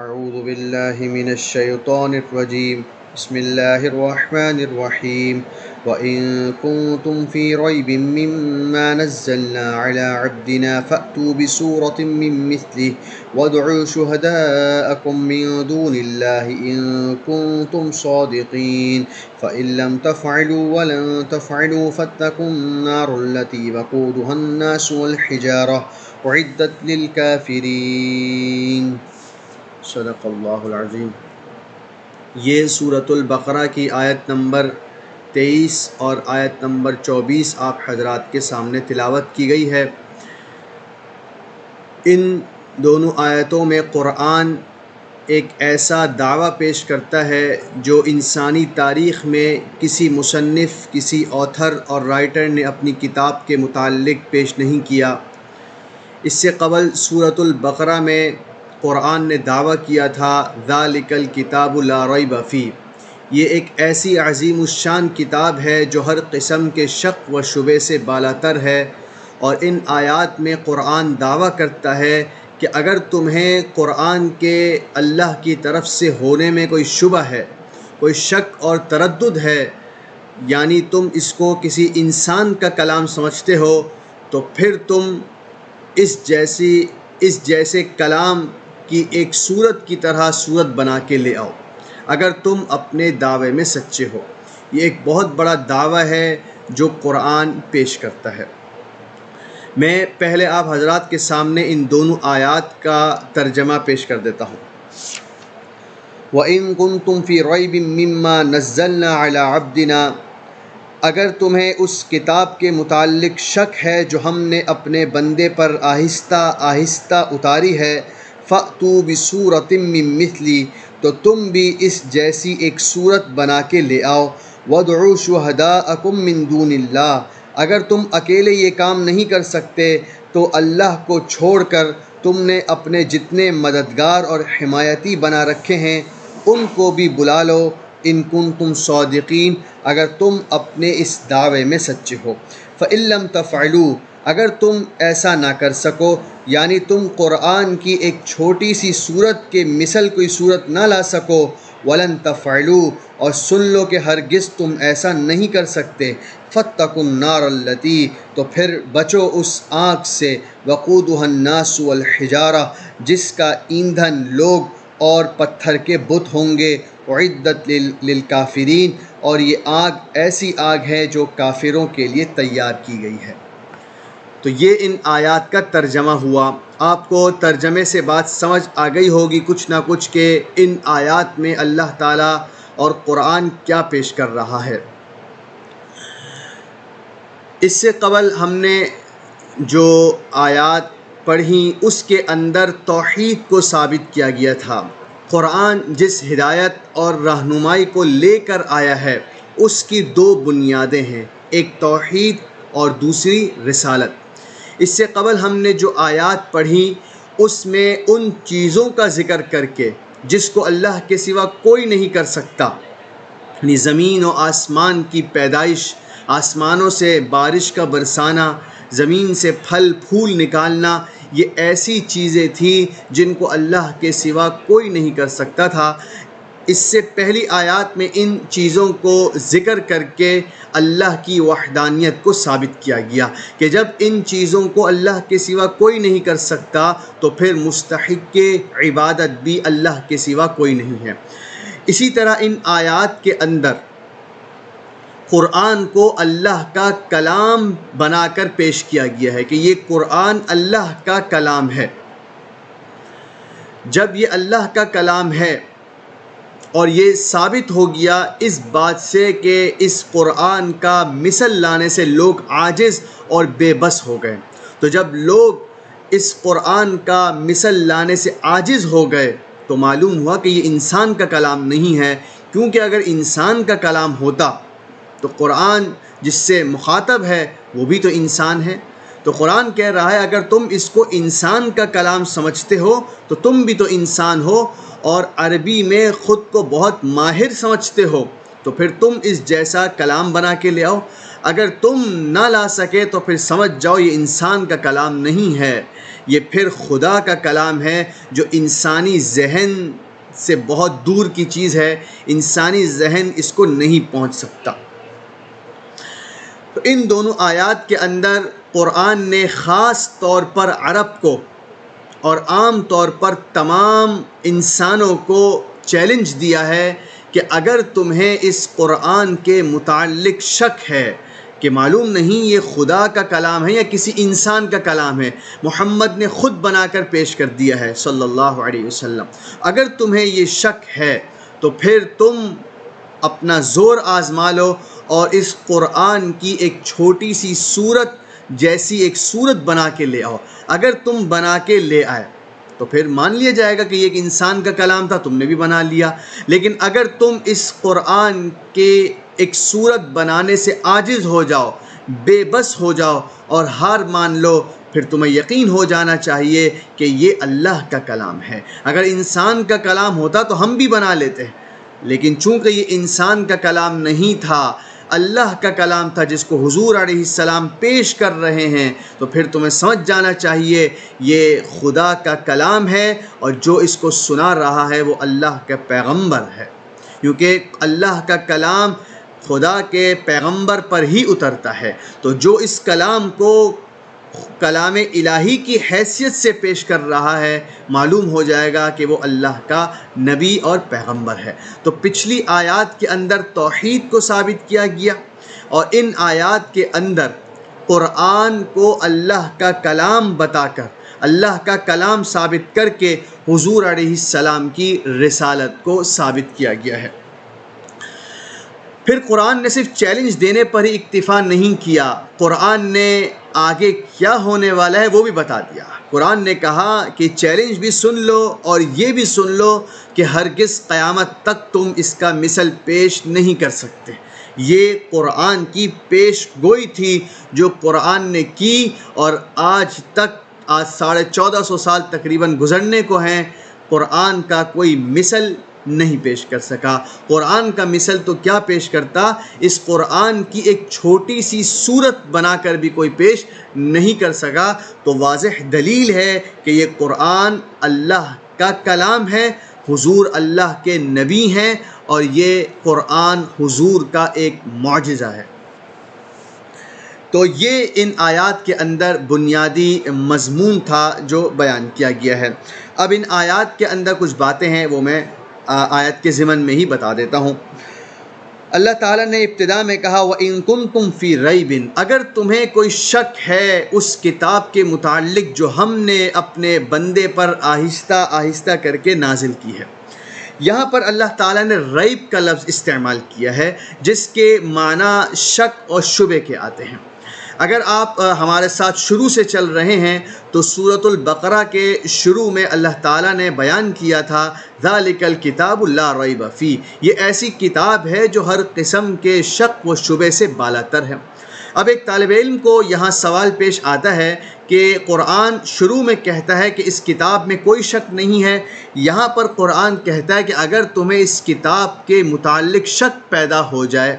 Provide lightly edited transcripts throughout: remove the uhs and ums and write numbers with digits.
اعوذ باللہ من الشیطان الرجیم بسم اللہ الرحمن الرحیم وَإِن كُنتم فِي رَيْبٍ مِّمَّا نَزَّلْنَا عَلَىٰ عَبْدِنَا فَأْتُوا بِسُورَةٍ مِّن مِّثْلِهِ وَادْعُوا شُهَدَاءَكُم مِّن دُونِ اللَّهِ إِن كُنتم صَادِقِينَ فَإِن لَّمْ تَفْعَلُوا وَلَن تَفْعَلُوا فَاتَّقُوا النَّارَ الَّتِي وَقُودُهَا النَّاسُ وَالْحِجَارَةُ أُعِدَّتْ لِلْكَافِرِينَ۔ صدق اللہ العظیم۔ یہ سورۃ البقرہ کی آیت نمبر 23 اور آیت نمبر 24 آپ حضرات کے سامنے تلاوت کی گئی ہے۔ ان دونوں آیتوں میں قرآن ایک ایسا دعویٰ پیش کرتا ہے جو انسانی تاریخ میں کسی مصنف، کسی آتھر اور رائٹر نے اپنی کتاب کے متعلق پیش نہیں کیا۔ اس سے قبل سورۃ البقرہ میں قرآن نے دعویٰ کیا تھا ذَلِكَ الْكِتَابُ لَا رَيْبَ فِيهِ، یہ ایک ایسی عظیم الشان کتاب ہے جو ہر قسم کے شک و شبہ سے بالاتر ہے۔ اور ان آیات میں قرآن دعویٰ کرتا ہے کہ اگر تمہیں قرآن کے اللہ کی طرف سے ہونے میں کوئی شبہ ہے، کوئی شک اور تردد ہے، یعنی تم اس کو کسی انسان کا کلام سمجھتے ہو، تو پھر تم اس جیسے کلام کی ایک صورت کی طرح صورت بنا کے لے آؤ اگر تم اپنے دعوے میں سچے ہو۔ یہ ایک بہت بڑا دعویٰ ہے جو قرآن پیش کرتا ہے۔ میں پہلے آپ حضرات کے سامنے ان دونوں آیات کا ترجمہ پیش کر دیتا ہوں۔ وَإِن كُنتُم فِي رَيْبٍ مِّمَّا نَزَّلْنَا عَلَىٰ عَبْدِنَا، اگر تمہیں اس کتاب کے متعلق شک ہے جو ہم نے اپنے بندے پر آہستہ آہستہ اتاری ہے، فَأْتُوا بِسُورَةٍ مِّن مِّثْلِهِ، تو تم بھی اس جیسی ایک صورت بنا کے لے آؤ۔ وَادْعُوا شُهَدَاءَكُم مِّن دُونِ اللَّهِ، اگر تم اکیلے یہ کام نہیں کر سکتے تو اللہ کو چھوڑ کر تم نے اپنے جتنے مددگار اور حمایتی بنا رکھے ہیں ان کو بھی بلا لو، ان کنتم صادقین، اگر تم اپنے اس دعوے میں سچے ہو۔ فَإِن لَّمْ تَفْعَلُوا، اگر تم ایسا نہ کر سکو، یعنی تم قرآن کی ایک چھوٹی سی صورت کے مثل کوئی صورت نہ لا سکو، وَلَن تَفْعَلُوا، اور سن لو کہ ہرگز تم ایسا نہیں کر سکتے، فَاتَّقُوا النَّارَ الَّتِي، تو پھر بچو اس آگ سے، وَقُودُهَا النَّاسُ وَالْحِجَارَةُ، جس کا ایندھن لوگ اور پتھر کے بت ہوں گے، اعدت للکافرین، اور یہ آگ ایسی آگ ہے جو کافروں کے لیے تیار کی گئی ہے۔ تو یہ ان آیات کا ترجمہ ہوا۔ آپ کو ترجمے سے بات سمجھ آ گئی ہوگی کچھ نہ کچھ کہ ان آیات میں اللہ تعالیٰ اور قرآن کیا پیش کر رہا ہے۔ اس سے قبل ہم نے جو آیات پڑھیں اس کے اندر توحید کو ثابت کیا گیا تھا۔ قرآن جس ہدایت اور رہنمائی کو لے کر آیا ہے اس کی دو بنیادیں ہیں، ایک توحید اور دوسری رسالت۔ اس سے قبل ہم نے جو آیات پڑھیں اس میں ان چیزوں کا ذکر کر کے جس کو اللہ کے سوا کوئی نہیں کر سکتا، یعنی زمین و آسمان کی پیدائش، آسمانوں سے بارش کا برسانا، زمین سے پھل پھول نکالنا، یہ ایسی چیزیں تھیں جن کو اللہ کے سوا کوئی نہیں کر سکتا تھا۔ اس سے پہلی آیات میں ان چیزوں کو ذکر کر کے اللہ کی وحدانیت کو ثابت کیا گیا کہ جب ان چیزوں کو اللہ کے سوا کوئی نہیں کر سکتا تو پھر مستحق عبادت بھی اللہ کے سوا کوئی نہیں ہے۔ اسی طرح ان آیات کے اندر قرآن کو اللہ کا کلام بنا کر پیش کیا گیا ہے کہ یہ قرآن اللہ کا کلام ہے۔ جب یہ اللہ کا کلام ہے اور یہ ثابت ہو گیا اس بات سے کہ اس قرآن کا مثل لانے سے لوگ عاجز اور بے بس ہو گئے، تو جب لوگ اس قرآن کا مثل لانے سے عاجز ہو گئے تو معلوم ہوا کہ یہ انسان کا کلام نہیں ہے، کیونکہ اگر انسان کا کلام ہوتا تو قرآن جس سے مخاطب ہے وہ بھی تو انسان ہے۔ تو قرآن کہہ رہا ہے اگر تم اس کو انسان کا کلام سمجھتے ہو تو تم بھی تو انسان ہو، اور عربی میں خود کو بہت ماہر سمجھتے ہو تو پھر تم اس جیسا کلام بنا کے لے آؤ۔ اگر تم نہ لا سکے تو پھر سمجھ جاؤ یہ انسان کا کلام نہیں ہے، یہ پھر خدا کا کلام ہے، جو انسانی ذہن سے بہت دور کی چیز ہے، انسانی ذہن اس کو نہیں پہنچ سکتا۔ تو ان دونوں آیات کے اندر قرآن نے خاص طور پر عرب کو اور عام طور پر تمام انسانوں کو چیلنج دیا ہے کہ اگر تمہیں اس قرآن کے متعلق شک ہے کہ معلوم نہیں یہ خدا کا کلام ہے یا کسی انسان کا کلام ہے، محمد نے خود بنا کر پیش کر دیا ہے صلی اللہ علیہ وسلم، اگر تمہیں یہ شک ہے تو پھر تم اپنا زور آزما لو اور اس قرآن کی ایک چھوٹی سی سورت جیسی ایک سورت بنا کے لے آؤ۔ اگر تم بنا کے لے آئے تو پھر مان لیا جائے گا کہ یہ ایک انسان کا کلام تھا، تم نے بھی بنا لیا۔ لیکن اگر تم اس قرآن کے ایک سورت بنانے سے عاجز ہو جاؤ، بے بس ہو جاؤ اور ہار مان لو، پھر تمہیں یقین ہو جانا چاہیے کہ یہ اللہ کا کلام ہے۔ اگر انسان کا کلام ہوتا تو ہم بھی بنا لیتے ہیں، لیکن چونکہ یہ انسان کا کلام نہیں تھا، اللہ کا کلام تھا جس کو حضور علیہ السلام پیش کر رہے ہیں، تو پھر تمہیں سمجھ جانا چاہیے یہ خدا کا کلام ہے، اور جو اس کو سنا رہا ہے وہ اللہ کا پیغمبر ہے، کیونکہ اللہ کا کلام خدا کے پیغمبر پر ہی اترتا ہے۔ تو جو اس کلام کو کلام الہی کی حیثیت سے پیش کر رہا ہے، معلوم ہو جائے گا کہ وہ اللہ کا نبی اور پیغمبر ہے۔ تو پچھلی آیات کے اندر توحید کو ثابت کیا گیا، اور ان آیات کے اندر قرآن کو اللہ کا کلام بتا کر، اللہ کا کلام ثابت کر کے حضور علیہ السلام کی رسالت کو ثابت کیا گیا ہے۔ پھر قرآن نے صرف چیلنج دینے پر ہی اکتفا نہیں کیا، قرآن نے آگے کیا ہونے والا ہے وہ بھی بتا دیا۔ قرآن نے کہا کہ چیلنج بھی سن لو اور یہ بھی سن لو کہ ہرگز قیامت تک تم اس کا مثل پیش نہیں کر سکتے۔ یہ قرآن کی پیش گوئی تھی جو قرآن نے کی، اور آج 1450 سال تقریباً گزرنے کو ہیں، قرآن کا کوئی مثل نہیں پیش کر سکا۔ قرآن کا مثل تو کیا پیش کرتا، اس قرآن کی ایک چھوٹی سی صورت بنا کر بھی کوئی پیش نہیں کر سکا۔ تو واضح دلیل ہے کہ یہ قرآن اللہ کا کلام ہے، حضور اللہ کے نبی ہیں، اور یہ قرآن حضور کا ایک معجزہ ہے۔ تو یہ ان آیات کے اندر بنیادی مضمون تھا جو بیان کیا گیا ہے۔ اب ان آیات کے اندر کچھ باتیں ہیں وہ میں آیت کے ضمن میں ہی بتا دیتا ہوں۔ اللہ تعالیٰ نے ابتدا میں کہا وَإِن كُنتُمْ فِي رَيْبٍ، اگر تمہیں کوئی شک ہے اس کتاب کے متعلق جو ہم نے اپنے بندے پر آہستہ آہستہ کر کے نازل کی ہے۔ یہاں پر اللہ تعالیٰ نے ریب کا لفظ استعمال کیا ہے جس کے معنی شک اور شبہ کے آتے ہیں۔ اگر آپ ہمارے ساتھ شروع سے چل رہے ہیں تو سورۃ البقرہ کے شروع میں اللہ تعالیٰ نے بیان کیا تھا ذَلِكَ الْكِتَابُ لَا رَيْبَ فِيهِ، یہ ایسی کتاب ہے جو ہر قسم کے شک و شبہ سے بالاتر ہے۔ اب ایک طالب علم کو یہاں سوال پیش آتا ہے کہ قرآن شروع میں کہتا ہے کہ اس کتاب میں کوئی شک نہیں ہے، یہاں پر قرآن کہتا ہے کہ اگر تمہیں اس کتاب کے متعلق شک پیدا ہو جائے،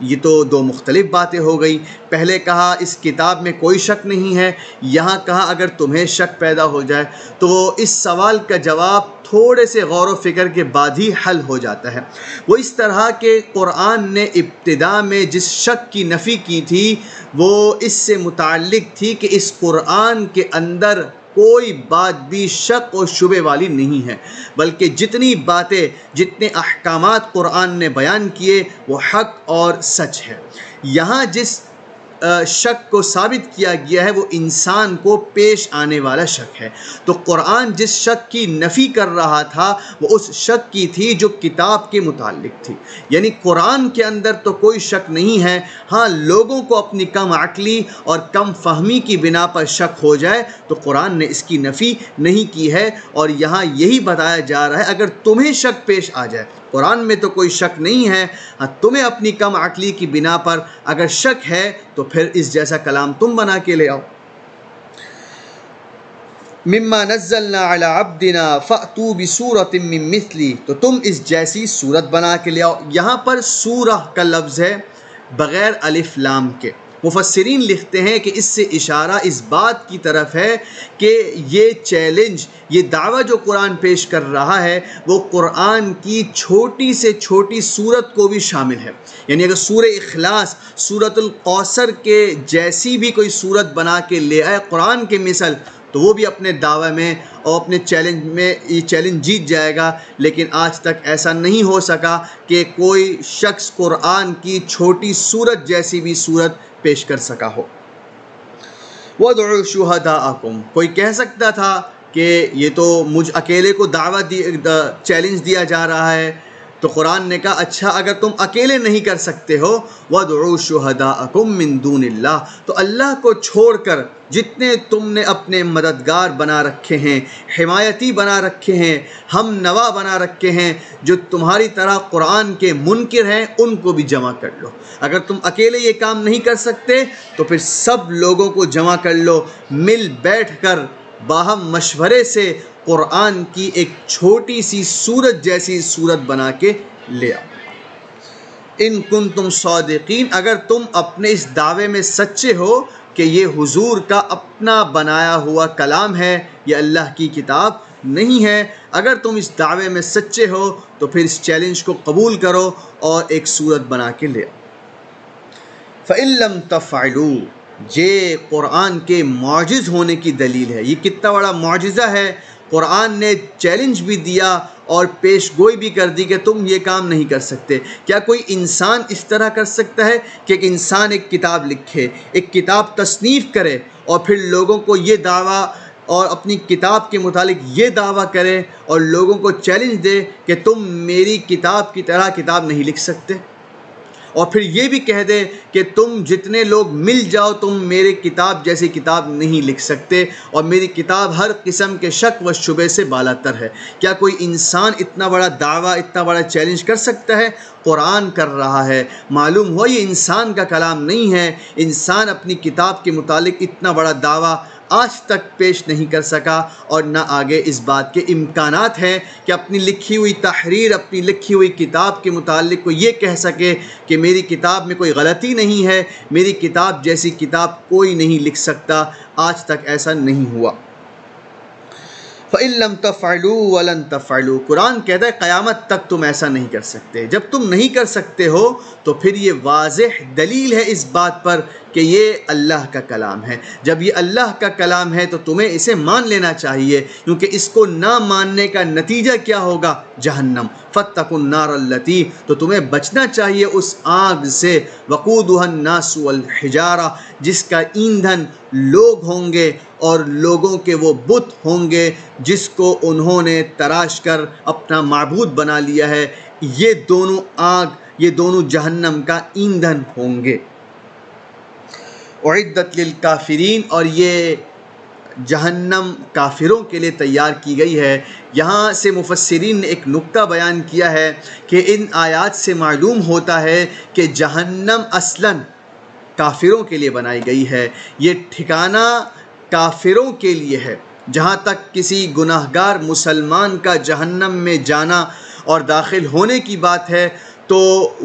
یہ تو دو مختلف باتیں ہو گئی۔ پہلے کہا اس کتاب میں کوئی شک نہیں ہے، یہاں کہا اگر تمہیں شک پیدا ہو جائے، تو اس سوال کا جواب تھوڑے سے غور و فکر کے بعد ہی حل ہو جاتا ہے۔ وہ اس طرح کہ قرآن نے ابتدا میں جس شک کی نفی کی تھی وہ اس سے متعلق تھی کہ اس قرآن کے اندر کوئی بات بھی شک اور شبہ والی نہیں ہے، بلکہ جتنی باتیں، جتنے احکامات قرآن نے بیان کیے وہ حق اور سچ ہے۔ یہاں جس شک کو ثابت کیا گیا ہے وہ انسان کو پیش آنے والا شک ہے۔ تو قرآن جس شک کی نفی کر رہا تھا وہ اس شک کی تھی جو کتاب کے متعلق تھی، یعنی قرآن کے اندر تو کوئی شک نہیں ہے، ہاں لوگوں کو اپنی کم عقلی اور کم فہمی کی بنا پر شک ہو جائے تو قرآن نے اس کی نفی نہیں کی ہے، اور یہاں یہی بتایا جا رہا ہے اگر تمہیں شک پیش آ جائے، قرآن میں تو کوئی شک نہیں ہے، تمہیں اپنی کم عقلی کی بنا پر اگر شک ہے تو پھر اس جیسا کلام تم بنا کے لے آؤ۔ مما نزلنا علی عبدنا فأتوا بسورۃ من مثلی، تو تم اس جیسی سورت بنا کے لے آؤ۔ یہاں پر سورہ کا لفظ ہے، بغیر الف لام کے۔ مفسرین لکھتے ہیں کہ اس سے اشارہ اس بات کی طرف ہے کہ یہ چیلنج، یہ دعویٰ جو قرآن پیش کر رہا ہے وہ قرآن کی چھوٹی سے چھوٹی سورت کو بھی شامل ہے۔ یعنی اگر سورہ اخلاص سورۃ الکوثر کے جیسی بھی کوئی سورت بنا کے لے آئے قرآن کے مثل، تو وہ بھی اپنے دعوے میں اور اپنے چیلنج میں یہ چیلنج جیت جائے گا۔ لیکن آج تک ایسا نہیں ہو سکا کہ کوئی شخص قرآن کی چھوٹی سورت جیسی بھی سورت پیش کر سکا ہو۔ وَادْعُوا شُهَدَاءَكُمْ، کوئی کہہ سکتا تھا کہ یہ تو مجھ اکیلے کو چیلنج دیا جا رہا ہے، تو قرآن نے کہا اچھا اگر تم اکیلے نہیں کر سکتے ہو، وَادْعُوا شُهَدَاءَكُمْ مِن دُونِ اللَّهِ، تو اللہ کو چھوڑ کر جتنے تم نے اپنے مددگار بنا رکھے ہیں، حمایتی بنا رکھے ہیں، ہم نوا بنا رکھے ہیں، جو تمہاری طرح قرآن کے منکر ہیں، ان کو بھی جمع کر لو۔ اگر تم اکیلے یہ کام نہیں کر سکتے تو پھر سب لوگوں کو جمع کر لو، مل بیٹھ کر باہم مشورے سے قرآن کی ایک چھوٹی سی سورت جیسی سورت بنا کے لے آؤ۔ ان کنتم صادقین، اگر تم اپنے اس دعوے میں سچے ہو کہ یہ حضور کا اپنا بنایا ہوا کلام ہے، یہ اللہ کی کتاب نہیں ہے، اگر تم اس دعوے میں سچے ہو تو پھر اس چیلنج کو قبول کرو اور ایک سورت بنا کے لے آؤ۔ فَإِن لَّمْ تَفْعَلُوا، یہ قرآن کے معجز ہونے کی دلیل ہے۔ یہ کتنا بڑا معجزہ ہے، قرآن نے چیلنج بھی دیا اور پیش گوئی بھی کر دی کہ تم یہ کام نہیں کر سکتے۔ کیا کوئی انسان اس طرح کر سکتا ہے کہ ایک انسان ایک کتاب لکھے، ایک کتاب تصنیف کرے اور پھر لوگوں کو یہ دعویٰ اور اپنی کتاب کے متعلق یہ دعویٰ کرے اور لوگوں کو چیلنج دے کہ تم میری کتاب کی طرح کتاب نہیں لکھ سکتے، اور پھر یہ بھی کہہ دے کہ تم جتنے لوگ مل جاؤ تم میری کتاب جیسی کتاب نہیں لکھ سکتے، اور میری کتاب ہر قسم کے شک و شبے سے بالاتر ہے؟ کیا کوئی انسان اتنا بڑا دعویٰ، اتنا بڑا چیلنج کر سکتا ہے؟ قرآن کر رہا ہے۔ معلوم ہوا یہ انسان کا کلام نہیں ہے۔ انسان اپنی کتاب کے متعلق اتنا بڑا دعویٰ آج تک پیش نہیں کر سکا، اور نہ آگے اس بات کے امکانات ہیں کہ اپنی لکھی ہوئی تحریر، اپنی لکھی ہوئی کتاب کے متعلق کو یہ کہہ سکے کہ میری کتاب میں کوئی غلطی نہیں ہے، میری کتاب جیسی کتاب کوئی نہیں لکھ سکتا۔ آج تک ایسا نہیں ہوا۔ فَإِن لَّمْ تَفْعَلُوا وَلَن تَفْعَلُوا، قرآن کہتا ہے قیامت تک تم ایسا نہیں کر سکتے۔ جب تم نہیں کر سکتے ہو تو پھر یہ واضح دلیل ہے اس بات پر کہ یہ اللہ کا کلام ہے۔ جب یہ اللہ کا کلام ہے تو تمہیں اسے مان لینا چاہیے، کیونکہ اس کو نہ ماننے کا نتیجہ کیا ہوگا؟ جہنم۔ فَاتَّقُوا النَّارَ الَّتِي، تو تمہیں بچنا چاہیے اس آگ سے، وَقُودُهَا النَّاسُ وَالْحِجَارَةُ، جس کا ایندھن لوگ ہوں گے اور لوگوں کے وہ بت ہوں گے جس کو انہوں نے تراش کر اپنا معبود بنا لیا ہے۔ یہ دونوں آگ، یہ دونوں جہنم کا ایندھن ہوں گے۔ اعدت للکافرین، اور یہ جہنم کافروں کے لیے تیار کی گئی ہے۔ یہاں سے مفسرین نے ایک نکتہ بیان کیا ہے کہ ان آیات سے معلوم ہوتا ہے کہ جہنم اصلاً کافروں کے لیے بنائی گئی ہے، یہ ٹھکانہ کافروں کے لیے ہے۔ جہاں تک کسی گناہ گار مسلمان کا جہنم میں جانا اور داخل ہونے کی بات ہے تو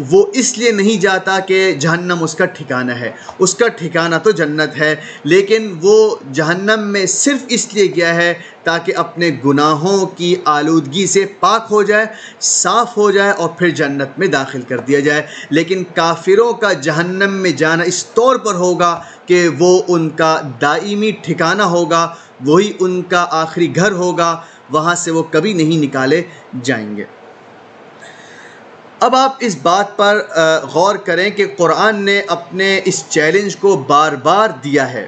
وہ اس لیے نہیں جاتا کہ جہنم اس کا ٹھکانہ ہے، اس کا ٹھکانہ تو جنت ہے، لیکن وہ جہنم میں صرف اس لیے گیا ہے تاکہ اپنے گناہوں کی آلودگی سے پاک ہو جائے، صاف ہو جائے اور پھر جنت میں داخل کر دیا جائے۔ لیکن کافروں کا جہنم میں جانا اس طور پر ہوگا کہ وہ ان کا دائمی ٹھکانہ ہوگا، وہی ان کا آخری گھر ہوگا، وہاں سے وہ کبھی نہیں نکالے جائیں گے۔ اب آپ اس بات پر غور کریں کہ قرآن نے اپنے اس چیلنج کو بار بار دیا ہے۔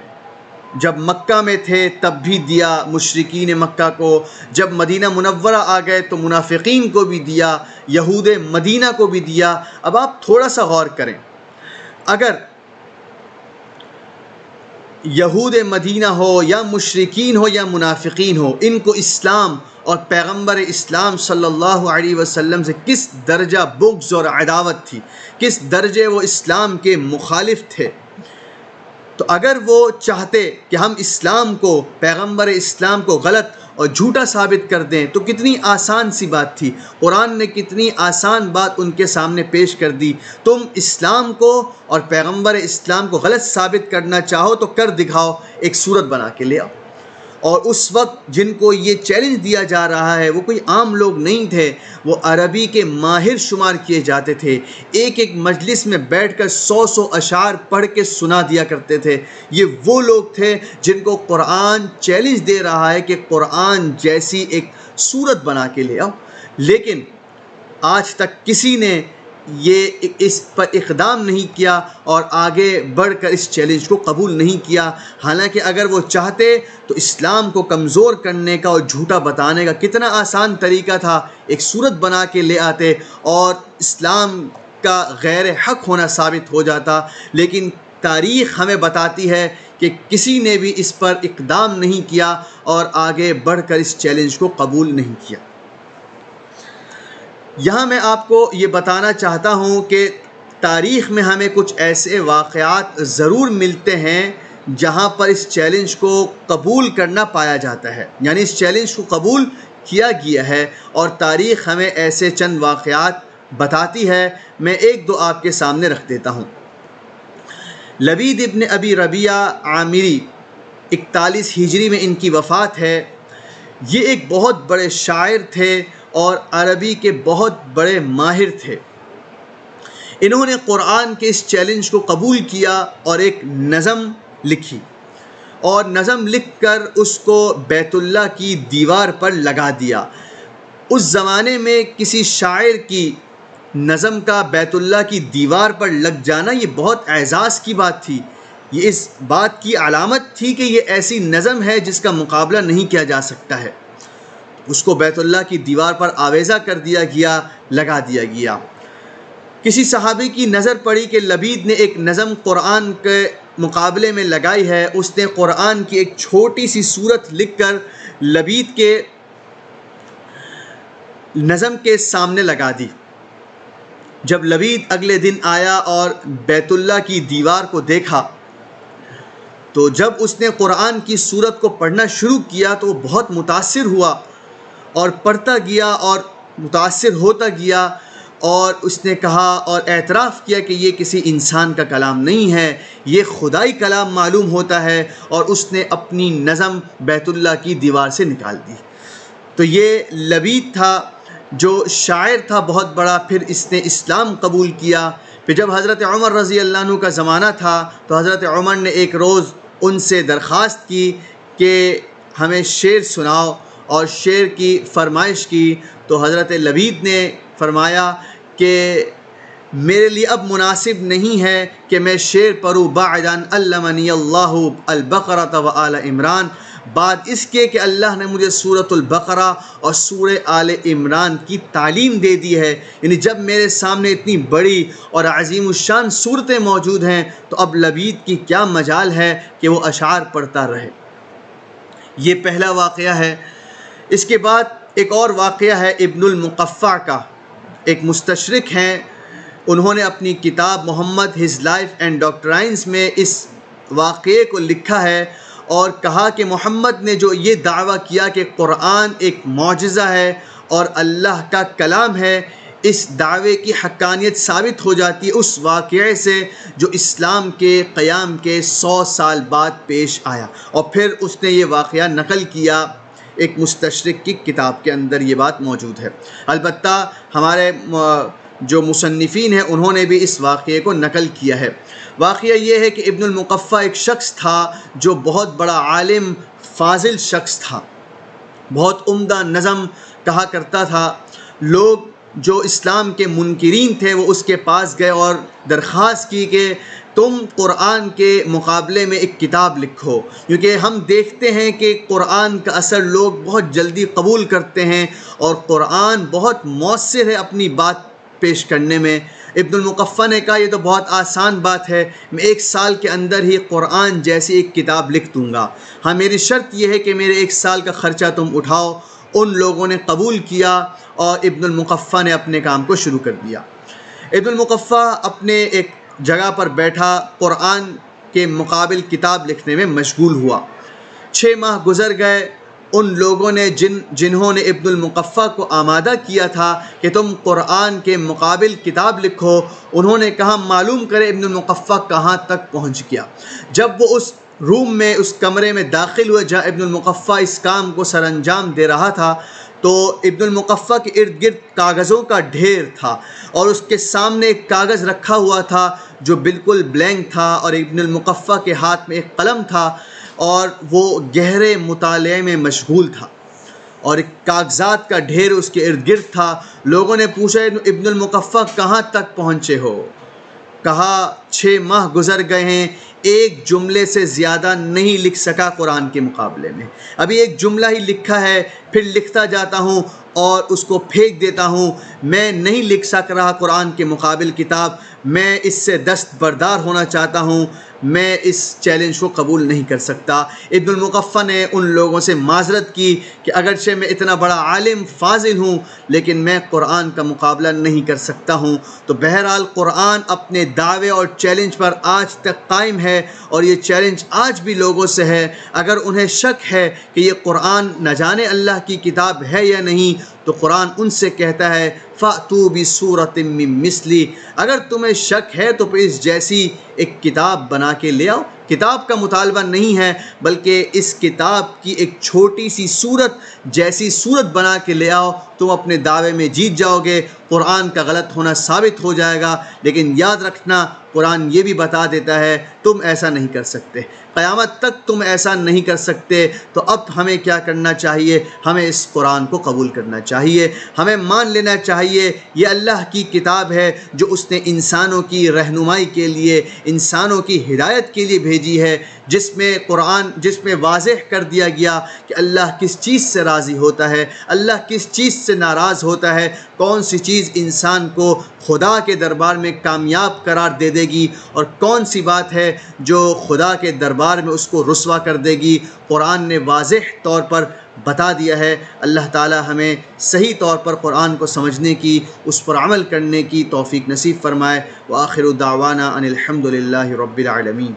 جب مکہ میں تھے تب بھی دیا مشرکین مکہ کو، جب مدینہ منورہ آ گئے تو منافقین کو بھی دیا، یہود مدینہ کو بھی دیا۔ اب آپ تھوڑا سا غور کریں، اگر یہود مدینہ ہو یا مشرکین ہو یا منافقین ہو، ان کو اسلام اور پیغمبر اسلام صلی اللہ علیہ وسلم سے کس درجہ بغض اور عداوت تھی، کس درجے وہ اسلام کے مخالف تھے، تو اگر وہ چاہتے کہ ہم اسلام کو، پیغمبر اسلام کو غلط اور جھوٹا ثابت کر دیں تو کتنی آسان سی بات تھی۔ قرآن نے کتنی آسان بات ان کے سامنے پیش کر دی۔ تم اسلام کو اور پیغمبر اسلام کو غلط ثابت کرنا چاہو تو کر دکھاؤ، ایک صورت بنا کے لے آؤ۔ اور اس وقت جن کو یہ چیلنج دیا جا رہا ہے وہ کوئی عام لوگ نہیں تھے، وہ عربی کے ماہر شمار کیے جاتے تھے، ایک ایک مجلس میں بیٹھ کر 100 اشعار پڑھ کے سنا دیا کرتے تھے۔ یہ وہ لوگ تھے جن کو قرآن چیلنج دے رہا ہے کہ قرآن جیسی ایک صورت بنا کے لے آؤ، لیکن آج تک کسی نے یہ اس پر اقدام نہیں کیا اور آگے بڑھ کر اس چیلنج کو قبول نہیں کیا۔ حالانکہ اگر وہ چاہتے تو اسلام کو کمزور کرنے کا اور جھوٹا بتانے کا کتنا آسان طریقہ تھا، ایک صورت بنا کے لے آتے اور اسلام کا غیر حق ہونا ثابت ہو جاتا۔ لیکن تاریخ ہمیں بتاتی ہے کہ کسی نے بھی اس پر اقدام نہیں کیا اور آگے بڑھ کر اس چیلنج کو قبول نہیں کیا۔ یہاں میں آپ کو یہ بتانا چاہتا ہوں کہ تاریخ میں ہمیں کچھ ایسے واقعات ضرور ملتے ہیں جہاں پر اس چیلنج کو قبول کرنا پایا جاتا ہے، یعنی اس چیلنج کو قبول کیا گیا ہے، اور تاریخ ہمیں ایسے چند واقعات بتاتی ہے۔ میں ایک دو آپ کے سامنے رکھ دیتا ہوں۔ لبید ابن ابی ربیعہ عامری 41 ہجری میں ان کی وفات ہے۔ یہ ایک بہت بڑے شاعر تھے اور عربی کے بہت بڑے ماہر تھے۔ انہوں نے قرآن کے اس چیلنج کو قبول کیا اور ایک نظم لکھی، اور نظم لکھ کر اس کو بیت اللہ کی دیوار پر لگا دیا۔ اس زمانے میں کسی شاعر کی نظم کا بیت اللہ کی دیوار پر لگ جانا یہ بہت اعزاز کی بات تھی، یہ اس بات کی علامت تھی کہ یہ ایسی نظم ہے جس کا مقابلہ نہیں کیا جا سکتا ہے۔ اس کو بیت اللہ کی دیوار پر آویزہ کر دیا گیا، لگا دیا گیا۔ کسی صحابی کی نظر پڑی کہ لبید نے ایک نظم قرآن کے مقابلے میں لگائی ہے، اس نے قرآن کی ایک چھوٹی سی صورت لکھ کر لبید کے نظم کے سامنے لگا دی۔ جب لبید اگلے دن آیا اور بیت اللہ کی دیوار کو دیکھا تو جب اس نے قرآن کی صورت کو پڑھنا شروع کیا تو وہ بہت متاثر ہوا اور پڑھتا گیا اور متاثر ہوتا گیا، اور اس نے کہا اور اعتراف کیا کہ یہ کسی انسان کا کلام نہیں ہے، یہ خدائی کلام معلوم ہوتا ہے، اور اس نے اپنی نظم بیت اللہ کی دیوار سے نکال دی۔ تو یہ لبید تھا جو شاعر تھا بہت بڑا، پھر اس نے اسلام قبول کیا۔ پھر جب حضرت عمر رضی اللہ عنہ کا زمانہ تھا تو حضرت عمر نے ایک روز ان سے درخواست کی کہ ہمیں شعر سناؤ، اور شعر کی فرمائش کی، تو حضرت لبید نے فرمایا کہ میرے لیے اب مناسب نہیں ہے کہ میں شعر پڑھوں، بعد ان علمنی اللہ البقرۃ و آل عمران، بعد اس کے کہ اللہ نے مجھے سورۃ البقرہ اور سورہ آل عمران کی تعلیم دے دی ہے۔ یعنی جب میرے سامنے اتنی بڑی اور عظیم الشان صورتیں موجود ہیں تو اب لبید کی کیا مجال ہے کہ وہ اشعار پڑھتا رہے۔ یہ پہلا واقعہ ہے۔ اس کے بعد ایک اور واقعہ ہے ابن المقفع کا، ایک مستشرق ہیں، انہوں نے اپنی کتاب محمد ہز لائف اینڈ ڈاکٹرائنز میں اس واقعے کو لکھا ہے اور کہا کہ محمد نے جو یہ دعویٰ کیا کہ قرآن ایک معجزہ ہے اور اللہ کا کلام ہے، اس دعوے کی حقانیت ثابت ہو جاتی ہے اس واقعے سے جو اسلام کے قیام کے 100 سال بعد پیش آیا، اور پھر اس نے یہ واقعہ نقل کیا ایک مستشرق کی کتاب کے اندر، یہ بات موجود ہے۔ البتہ ہمارے جو مصنفین ہیں انہوں نے بھی اس واقعے کو نقل کیا ہے۔ واقعہ یہ ہے کہ ابن المقفع ایک شخص تھا جو بہت بڑا عالم فاضل شخص تھا، بہت عمدہ نظم کہا کرتا تھا۔ لوگ جو اسلام کے منکرین تھے وہ اس کے پاس گئے اور درخواست کی کہ تم قرآن کے مقابلے میں ایک کتاب لکھو، کیونکہ ہم دیکھتے ہیں کہ قرآن کا اثر لوگ بہت جلدی قبول کرتے ہیں اور قرآن بہت مؤثر ہے اپنی بات پیش کرنے میں۔ ابن المقفع نے کہا یہ تو بہت آسان بات ہے، میں 1 سال کے اندر ہی قرآن جیسی ایک کتاب لکھ دوں گا، ہاں میری شرط یہ ہے کہ میرے 1 سال کا خرچہ تم اٹھاؤ۔ ان لوگوں نے قبول کیا اور ابن المقفع نے اپنے کام کو شروع کر دیا۔ ابن المقفع اپنے ایک جگہ پر بیٹھا، قرآن کے مقابل کتاب لکھنے میں مشغول ہوا۔ 6 ماہ گزر گئے۔ ان لوگوں نے جنہوں نے ابن المقفع کو آمادہ کیا تھا کہ تم قرآن کے مقابل کتاب لکھو، انہوں نے کہا معلوم کرے ابن المقفع کہاں تک پہنچ گیا۔ جب وہ اس روم میں، اس کمرے میں داخل ہوئے جہاں ابن المقفع اس کام کو سر انجام دے رہا تھا، تو ابن المقفع کے ارد گرد کاغذوں کا ڈھیر تھا، اور اس کے سامنے ایک کاغذ رکھا ہوا تھا جو بالکل بلینک تھا، اور ابن المقفع کے ہاتھ میں ایک قلم تھا، اور وہ گہرے مطالعے میں مشغول تھا، اور ایک کاغذات کا ڈھیر اس کے ارد گرد تھا۔ لوگوں نے پوچھا ابن المقفع کہاں تک پہنچے ہو؟ کہا 6 ماہ گزر گئے ہیں، ایک جملے سے زیادہ نہیں لکھ سکا قرآن کے مقابلے میں، ابھی ایک جملہ ہی لکھا ہے، پھر لکھتا جاتا ہوں اور اس کو پھینک دیتا ہوں۔ میں نہیں لکھ سک رہا قرآن کے مقابل کتاب، میں اس سے دستبردار ہونا چاہتا ہوں، میں اس چیلنج کو قبول نہیں کر سکتا۔ ابن المقفع نے ان لوگوں سے معذرت کی کہ اگرچہ میں اتنا بڑا عالم فاضل ہوں، لیکن میں قرآن کا مقابلہ نہیں کر سکتا ہوں۔ تو بہرحال قرآن اپنے دعوے اور چیلنج پر آج تک قائم ہے، اور یہ چیلنج آج بھی لوگوں سے ہے۔ اگر انہیں شک ہے کہ یہ قرآن نہ جانے اللہ کی کتاب ہے یا نہیں، تو قرآن ان سے کہتا ہے فَأْتُوا بِسُورَةٍ مِّن مِّثْلِهِ، اگر تمہیں شک ہے تو پھر اس جیسی ایک کتاب بنا کے لے آؤ۔ کتاب کا مطالبہ نہیں ہے، بلکہ اس کتاب کی ایک چھوٹی سی صورت جیسی صورت بنا کے لے آؤ، تم اپنے دعوے میں جیت جاؤ گے، قرآن کا غلط ہونا ثابت ہو جائے گا۔ لیکن یاد رکھنا قرآن یہ بھی بتا دیتا ہے تم ایسا نہیں کر سکتے، قیامت تک تم ایسا نہیں کر سکتے۔ تو اب ہمیں کیا کرنا چاہیے؟ ہمیں اس قرآن کو قبول کرنا چاہیے، ہمیں مان لینا چاہیے یہ اللہ کی کتاب ہے جو اس نے انسانوں کی رہنمائی کے لیے، انسانوں کی ہدایت کے لیے بھیجی ہے، جس میں واضح کر دیا گیا کہ اللہ کس چیز سے راضی ہوتا ہے، اللہ کس چیز سے ناراض ہوتا ہے، کون سی چیز انسان کو خدا کے دربار میں کامیاب قرار دے دے گی، اور کون سی بات ہے جو خدا کے دربار میں اس کو رسوا کر دے گی۔ قرآن نے واضح طور پر بتا دیا ہے۔ اللہ تعالی ہمیں صحیح طور پر قرآن کو سمجھنے کی، اس پر عمل کرنے کی توفیق نصیب فرمائے۔ وآخر دعوانا ان الحمد للہ رب العالمین۔